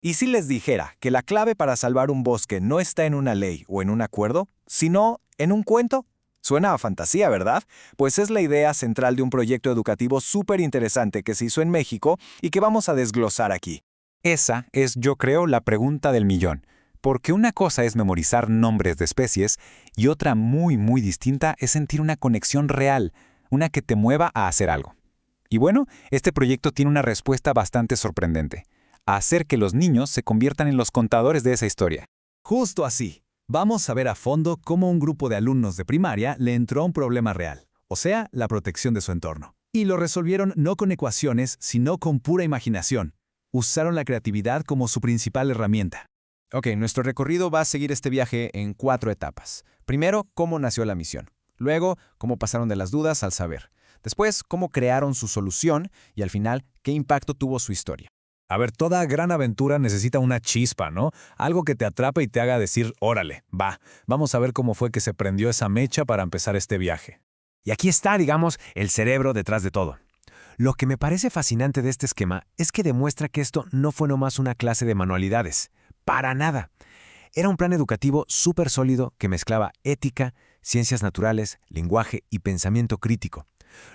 ¿Y si les dijera que la clave para salvar un bosque no está en una ley o en un acuerdo, sino en un cuento? Suena a fantasía, ¿verdad? Pues es la idea central de un proyecto educativo súper interesante que se hizo en México y que vamos a desglosar aquí. Esa es, yo creo, la pregunta del millón. Porque una cosa es memorizar nombres de especies y otra muy distinta es sentir una conexión real, una que te mueva a hacer algo. Y bueno, este proyecto tiene una respuesta bastante sorprendente: hacer que los niños se conviertan en los contadores de esa historia. Justo así. Vamos a ver a fondo cómo un grupo de alumnos de primaria le entró a un problema real, o sea, la protección de su entorno. Y lo resolvieron no con ecuaciones, sino con pura imaginación. Usaron la creatividad como su principal herramienta. Ok, nuestro recorrido va a seguir este viaje en 4 etapas. Primero, cómo nació la misión. Luego, cómo pasaron de las dudas al saber. Después, cómo crearon su solución. Y al final, qué impacto tuvo su historia. A ver, toda gran aventura necesita una chispa, ¿no? Algo que te atrape y te haga decir, órale, va, vamos a ver cómo fue que se prendió esa mecha para empezar este viaje. Y aquí está, digamos, el cerebro detrás de todo. Lo que me parece fascinante de este esquema es que demuestra que esto no fue nomás una clase de manualidades. Para nada. Era un plan educativo súper sólido que mezclaba ética, ciencias naturales, lenguaje y pensamiento crítico.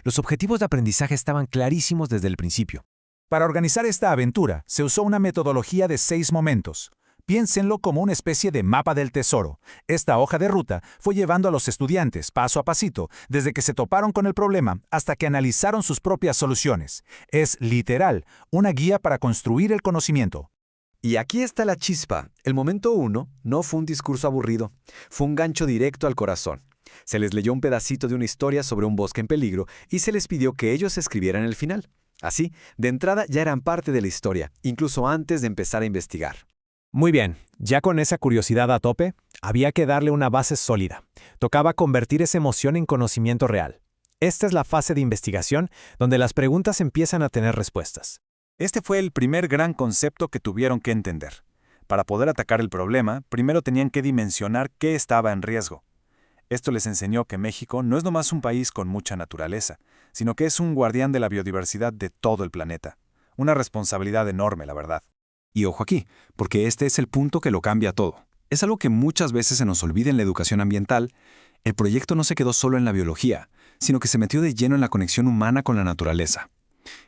Los objetivos de aprendizaje estaban clarísimos desde el principio. Para organizar esta aventura, se usó una metodología de 6 momentos. Piénsenlo como una especie de mapa del tesoro. Esta hoja de ruta fue llevando a los estudiantes paso a pasito, desde que se toparon con el problema hasta que analizaron sus propias soluciones. Es literal, una guía para construir el conocimiento. Y aquí está la chispa. El momento 1 no fue un discurso aburrido, fue un gancho directo al corazón. Se les leyó un pedacito de una historia sobre un bosque en peligro y se les pidió que ellos escribieran el final. Así, de entrada ya eran parte de la historia, incluso antes de empezar a investigar. Muy bien, ya con esa curiosidad a tope, había que darle una base sólida. Tocaba convertir esa emoción en conocimiento real. Esta es la fase de investigación donde las preguntas empiezan a tener respuestas. Este fue el primer gran concepto que tuvieron que entender. Para poder atacar el problema, primero tenían que dimensionar qué estaba en riesgo. Esto les enseñó que México no es nomás un país con mucha naturaleza, sino que es un guardián de la biodiversidad de todo el planeta. Una responsabilidad enorme, la verdad. Y ojo aquí, porque este es el punto que lo cambia todo. Es algo que muchas veces se nos olvida en la educación ambiental. El proyecto no se quedó solo en la biología, sino que se metió de lleno en la conexión humana con la naturaleza.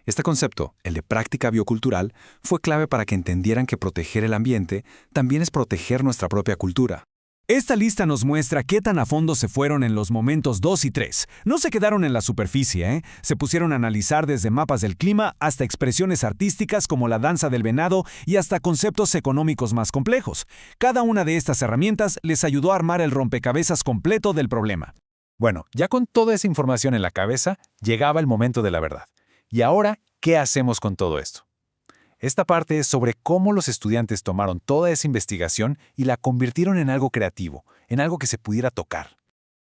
Este concepto, el de práctica biocultural, fue clave para que entendieran que proteger el ambiente también es proteger nuestra propia cultura. Esta lista nos muestra qué tan a fondo se fueron en los momentos 2 y 3. No se quedaron en la superficie, ¿eh? Se pusieron a analizar desde mapas del clima hasta expresiones artísticas como la danza del venado y hasta conceptos económicos más complejos. Cada una de estas herramientas les ayudó a armar el rompecabezas completo del problema. Bueno, ya con toda esa información en la cabeza, llegaba el momento de la verdad. ¿Y ahora qué hacemos con todo esto? Esta parte es sobre cómo los estudiantes tomaron toda esa investigación y la convirtieron en algo creativo, en algo que se pudiera tocar.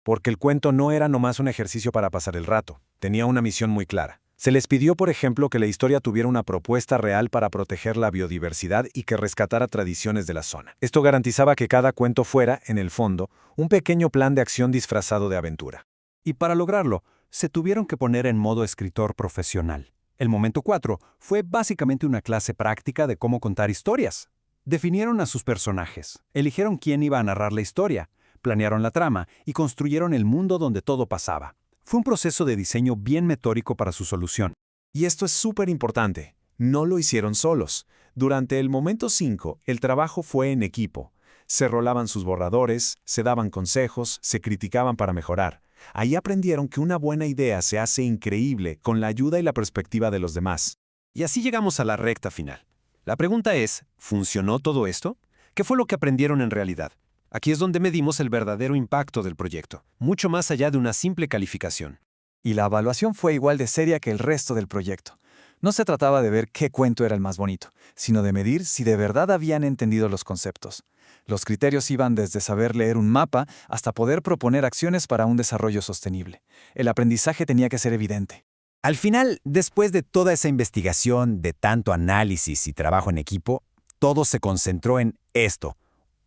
Porque el cuento no era nomás un ejercicio para pasar el rato, tenía una misión muy clara. Se les pidió, por ejemplo, que la historia tuviera una propuesta real para proteger la biodiversidad y que rescatara tradiciones de la zona. Esto garantizaba que cada cuento fuera, en el fondo, un pequeño plan de acción disfrazado de aventura. Y para lograrlo, se tuvieron que poner en modo escritor profesional. El momento 4 fue básicamente una clase práctica de cómo contar historias. Definieron a sus personajes, eligieron quién iba a narrar la historia, planearon la trama y construyeron el mundo donde todo pasaba. Fue un proceso de diseño bien metódico para su solución. Y esto es súper importante. No lo hicieron solos. Durante el momento 5, el trabajo fue en equipo. Se rolaban sus borradores, se daban consejos, se criticaban para mejorar. Ahí aprendieron que una buena idea se hace increíble con la ayuda y la perspectiva de los demás. Y así llegamos a la recta final. La pregunta es, ¿funcionó todo esto? ¿Qué fue lo que aprendieron en realidad? Aquí es donde medimos el verdadero impacto del proyecto, mucho más allá de una simple calificación. Y la evaluación fue igual de seria que el resto del proyecto. No se trataba de ver qué cuento era el más bonito, sino de medir si de verdad habían entendido los conceptos. Los criterios iban desde saber leer un mapa hasta poder proponer acciones para un desarrollo sostenible. El aprendizaje tenía que ser evidente. Al final, después de toda esa investigación, de tanto análisis y trabajo en equipo, todo se concentró en esto: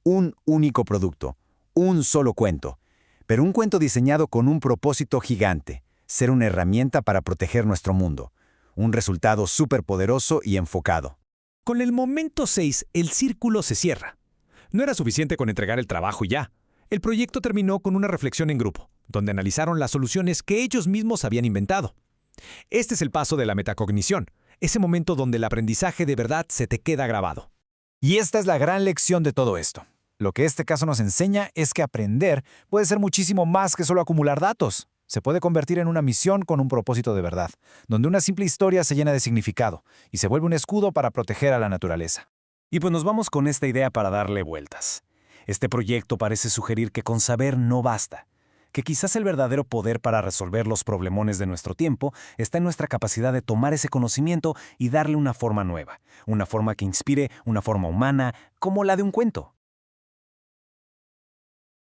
un único producto, un solo cuento, pero un cuento diseñado con un propósito gigante: ser una herramienta para proteger nuestro mundo. Un resultado súper poderoso y enfocado. Con el momento 6, el círculo se cierra. No era suficiente con entregar el trabajo y ya. El proyecto terminó con una reflexión en grupo, donde analizaron las soluciones que ellos mismos habían inventado. Este es el paso de la metacognición, ese momento donde el aprendizaje de verdad se te queda grabado. Y esta es la gran lección de todo esto. Lo que este caso nos enseña es que aprender puede ser muchísimo más que solo acumular datos. Se puede convertir en una misión con un propósito de verdad, donde una simple historia se llena de significado y se vuelve un escudo para proteger a la naturaleza. Y pues nos vamos con esta idea para darle vueltas. Este proyecto parece sugerir que con saber no basta, que quizás el verdadero poder para resolver los problemones de nuestro tiempo está en nuestra capacidad de tomar ese conocimiento y darle una forma nueva, una forma que inspire, una forma humana, como la de un cuento.